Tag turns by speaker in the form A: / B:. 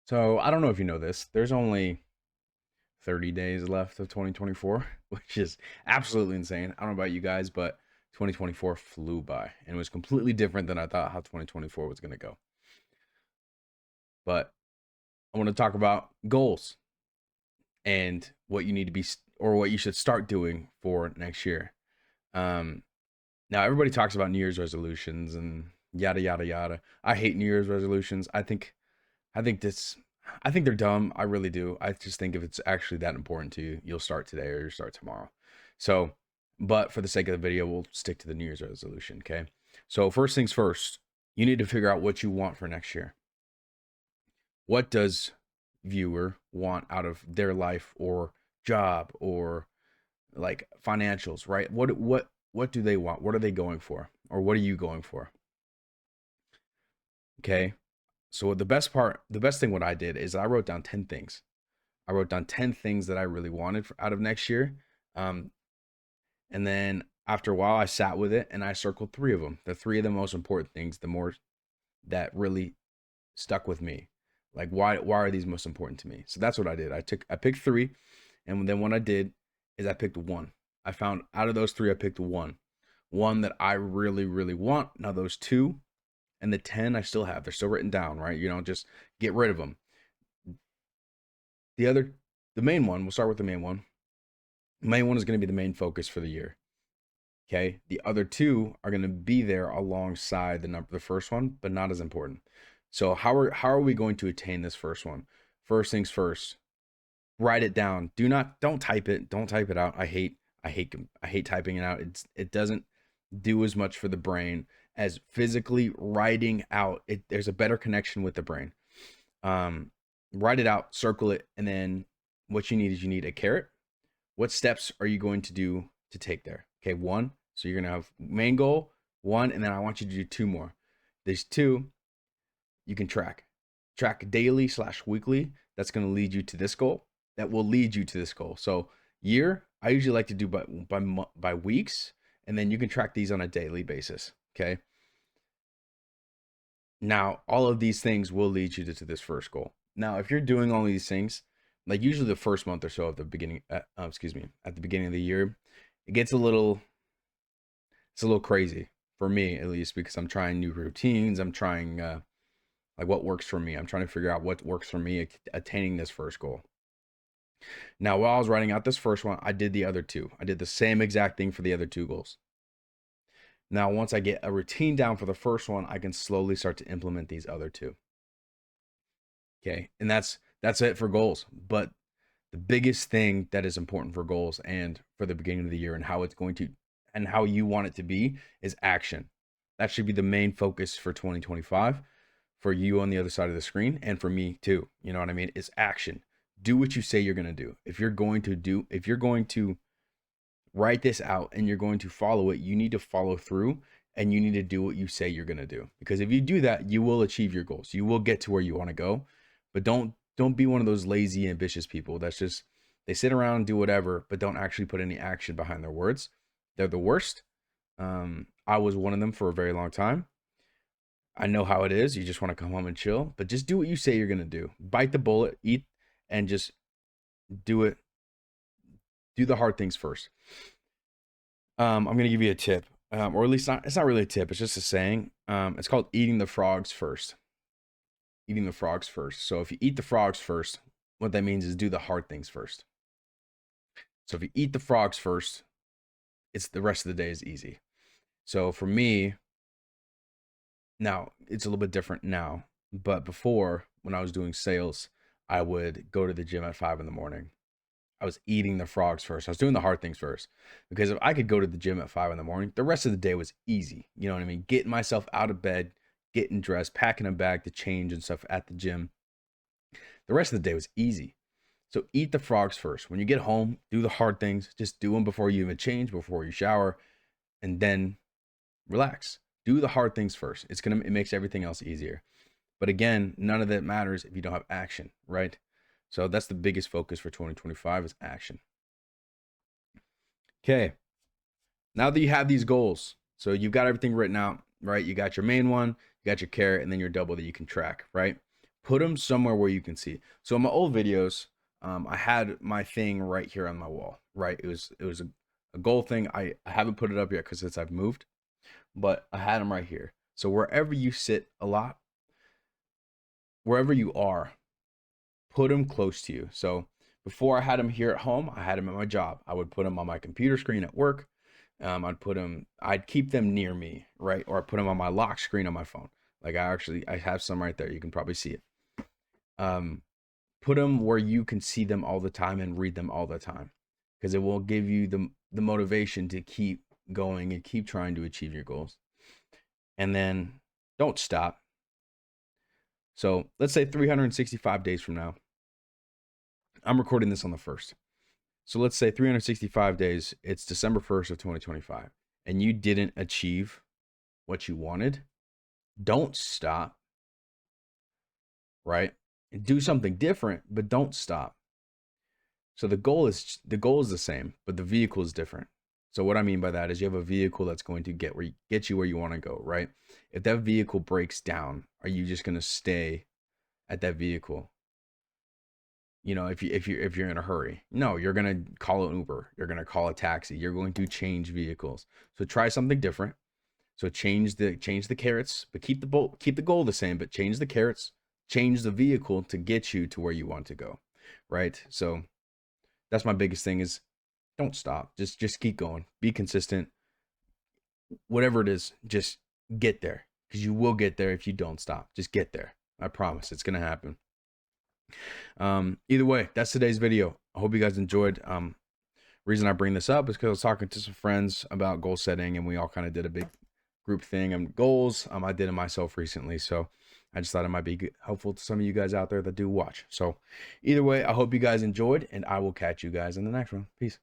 A: So I don't know if you know this. There's only 30 days left of 2024, which is absolutely insane. I don't know about you guys, but 2024 flew by and it was completely different than I thought how 2024 was going to go. But I want to talk about goals and what you need to be or what you should start doing for next year. Um, Now everybody talks about New Year's resolutions and yada yada yada. I hate New Year's resolutions. I think this I think they're dumb. I really do. I just think if it's actually that important to you, you'll start today or you'll start tomorrow. So, but for the sake of the video, we'll stick to the New Year's resolution, okay? So, first things first, you need to figure out what you want for next year. What does viewer want out of their life or job or like financials, right? What do they want? What are they going for? Or what are you going for? Okay? So the best thing what I did is I wrote down 10 things. I wrote down 10 things that I really wanted out of next year. Um, and then after a while, I sat with it and I circled three of them. The three of the most important things, the more that really stuck with me. Like why are these most important to me? So that's what I did. I picked three, and then what I did is I picked one. I found out of those three, I picked one that I really really want. Now those two and the 10 I still have. They're still written down, right? You know, just get rid of them. The other, the main one, we'll start with the main one. The main one is going to be the main focus for the year. Okay. The other two are going to be there alongside the first one, but not as important. So how are we going to attain this first one? First things first, write it down. Don't type it. Don't type it out. I hate typing it out. It doesn't do as much for the brain as physically writing out. There's a better connection with the brain. Um, Write it out, circle it, and then what you need is you need a carrot. What steps are you going to do to take there? Okay, one. So you're gonna have main goal, one, and then I want you to do two more. These two you can track daily slash weekly. That's gonna lead you to this goal. That will lead you to this goal. So year, I usually like to do by weeks, and then you can track these on a daily basis. Okay. Now, all of these things will lead you to this first goal. Now, if you're doing all these things, like usually the first month or so of the beginning, at the beginning of the year, it gets it's a little crazy for me at least because I'm trying new routines. I'm trying like what works for me. I'm trying to figure out what works for me attaining this first goal. Now, while I was writing out this first one, I did the other two. I did the same exact thing for the other two goals. Now, once I get a routine down for the first one, I can slowly start to implement these other two. Okay. And that's it for goals. But the biggest thing that is important for goals and for the beginning of the year and how it's going to and how you want it to be is action. That should be the main focus for 2025 for you on the other side of the screen and for me too. You know what I mean? Is action. Do what you say you're going to do. If you're going to write this out and you're going to follow it, you need to follow through and you need to do what you say you're going to do. Because if you do that, you will achieve your goals. You will get to where you want to go. But don't be one of those lazy ambitious people that's just they sit around and do whatever but don't actually put any action behind their words. They're the worst. I was one of them for a very long time. I know how it is. You just want to come home and chill, but just do what you say you're going to do. Bite the bullet, eat, and just do it. Do the hard things first. I'm going to give you a tip, or at least not. It's not really a tip. It's just a saying. It's called eating the frogs first. Eating the frogs first. So if you eat the frogs first, what that means is do the hard things first. So if you eat the frogs first, it's the rest of the day is easy. So for me, now it's a little bit different now, but before when I was doing sales, I would go to the gym at 5 in the morning. I was eating the frogs first. I was doing the hard things first because if I could go to the gym at 5 in the morning, the rest of the day was easy. You know what I mean? Getting myself out of bed, getting dressed, packing a bag to change and stuff at the gym. The rest of the day was easy. So eat the frogs first. When you get home, do the hard things. Just do them before you even change, before you shower, and then relax. Do the hard things first. It makes everything else easier. But again, none of that matters if you don't have action, right? So that's the biggest focus for 2025 is action. Okay. Now that you have these goals, so you've got everything written out, right? You got your main one, you got your carrot, and then your double that you can track, right? Put them somewhere where you can see. So in my old videos, I had my thing right here on my wall, right? It was a goal thing. I haven't put it up yet because since I've moved, but I had them right here. So wherever you sit a lot, wherever you are, put them close to you. So before I had them here at home, I had them at my job. I would put them on my computer screen at work. I'd keep them near me, right? Or I put them on my lock screen on my phone. Like I have some right there. You can probably see it. Put them where you can see them all the time and read them all the time, because it will give you the motivation to keep going and keep trying to achieve your goals. And then don't stop. So let's say 365 days from now, I'm recording this on the 1st. So let's say 365 days, it's December 1st of 2025, and you didn't achieve what you wanted. Don't stop, right? And do something different, but don't stop. So the goal is the same, but the vehicle is different. So what I mean by that is you have a vehicle that's going to get you where you want to go, right? If that vehicle breaks down, are you just going to stay at that vehicle? You know, if you're in a hurry, no, you're going to call an Uber, you're going to call a taxi, you're going to change vehicles. So try something different. So change the carrots, but keep the goal the same, but change the carrots, change the vehicle to get you to where you want to go, right? So that's my biggest thing is don't stop. Just keep going. Be consistent. Whatever it is, just get there, because you will get there if you don't stop. Just get there. I promise it's going to happen. Either way, that's today's video. I hope you guys enjoyed. Reason I bring this up is because I was talking to some friends about goal setting, and we all kind of did a big group thing and goals. I did it myself recently, so I just thought it might be helpful to some of you guys out there that do watch. So either way, I hope you guys enjoyed, and I will catch you guys in the next one. Peace.